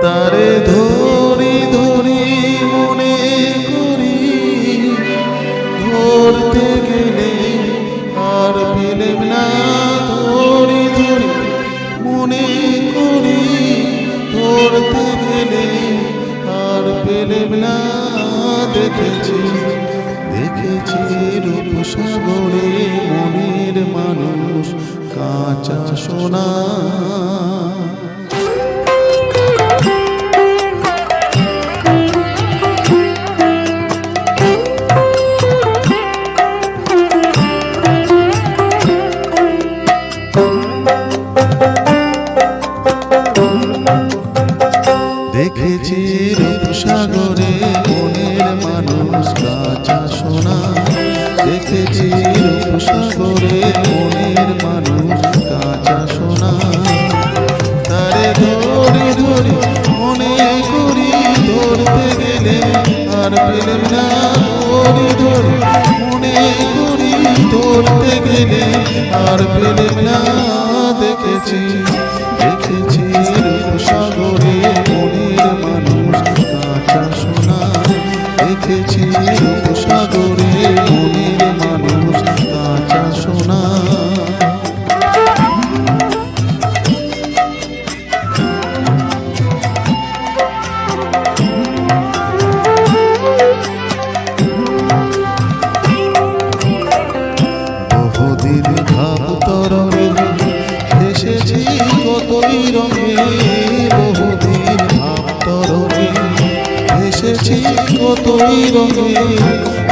তারে ধরি ধরি মনে করি, ধরতে গেলে আর পেলেম না। ধরি ধরি মনে করি, ধরতে গেলে আর পেলেম না। দেখেছি দেখেছি রূপসাগরে মনের মানুষ কাঁচা সোনা। দেখেছি রূপসাগরে মনের মানুষ কাঁচা সোনা। দেখেছি রূপসাগরে মনের মানুষ কাঁচা সোনা। তারে ধরি ধরি মনে করি, ধরতে গেলে আর পেলেম না। ধরি ধরি মনে করি, ধরতে গেলে আর পেলেম না। দেখেছি দেখেছি রূপসাগরে মনের মানুষ কাঁচা সোনা। দেখেছি রূপসাগরে মনের মানুষ কাঁচা সোনা। বহুদিন ভাব তরঙ্গে এসেছি কতই রঙে। বহুদিন ভাব তরঙ্গে এসেছি কতই রঙে।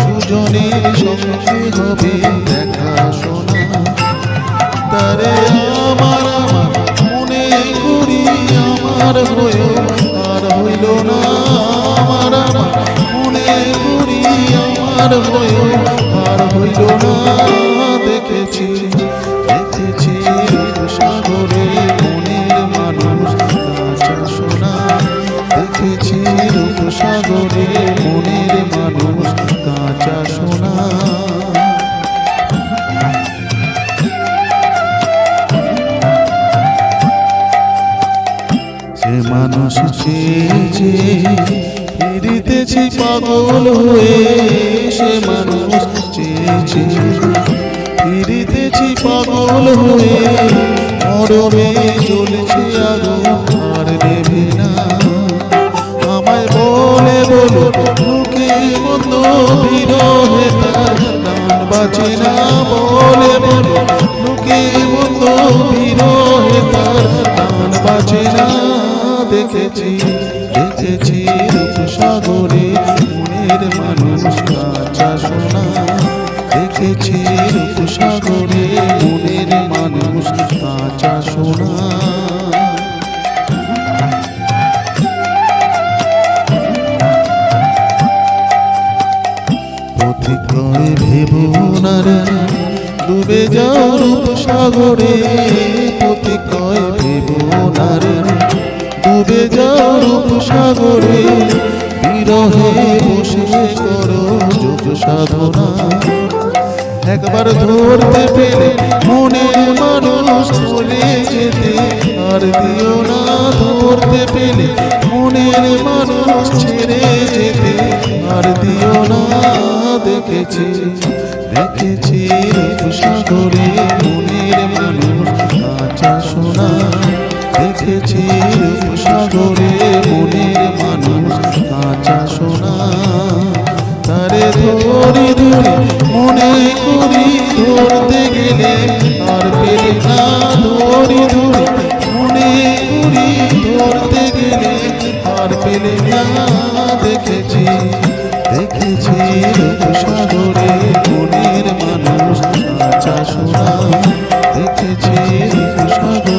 সুজনের সঙ্গে হবে দেখা শোনা। তারে আমার আমার মনে করি, আমার হয়েও আর হইল না। আমার আমার মনে করি, আমার হয়েও আর হইল না। দেখেছি দেখেছি রূপসাগরে মনের মানুষ কাঁচা সোনা। দেখেছি রূপসাগরে মনের মানুষ কাঁচা সোনা। সে মানুষ চেয়েছে ফিরিতেছি পাগল হয়ে। সে মানুষ চেয়েছে ফিরিতেছি পাগল হয়ে। মরমে জ্বলছে আগুন আর নেবে না। আমায় বলে বলো লোকে মতো বিরহে তার প্রাণ বাঁচে না। বলে বলো লোকে মতো বিরহে তার প্রাণ বাঁচে না। দেখেছি দেখেছি রূপসাগরে মনের মানুষ কাঁচা সোনা। দেখেছি রূপসাগরে মনের মানুষ কাঁচা সোনা। পথিকয় ভেবো না রে ডুবে যাও রূপসাগরে। পথিকয় ভেবো না রে ডুবে যাও রূপসাগরে। বিরহে বসে করো যোগ সাধনা। একবার ধরতে পেলে মনের মানুষ চলে যেতে আর দিও না। ধরতে পেলে মনের মানুষ ছেড়ে যেতে আর দিও না। দেখেছি দেখেছি রূপসাগরে মনের মানুষ কাঁচা সোনা। দেখেছি রূপসাগরে মনের মানুষ কাঁচা সোনা। তারে ধরি ধরি মনে করি, ধরতে গেলে আর পেলে না। ধরি ধরি মনে করি, ধরতে গেলে আর পেলে না। দেখেছি দেখেছি রূপসাগরে মনের মানুষ কাঁচা সোনা। দেখেছি রূপসাগরে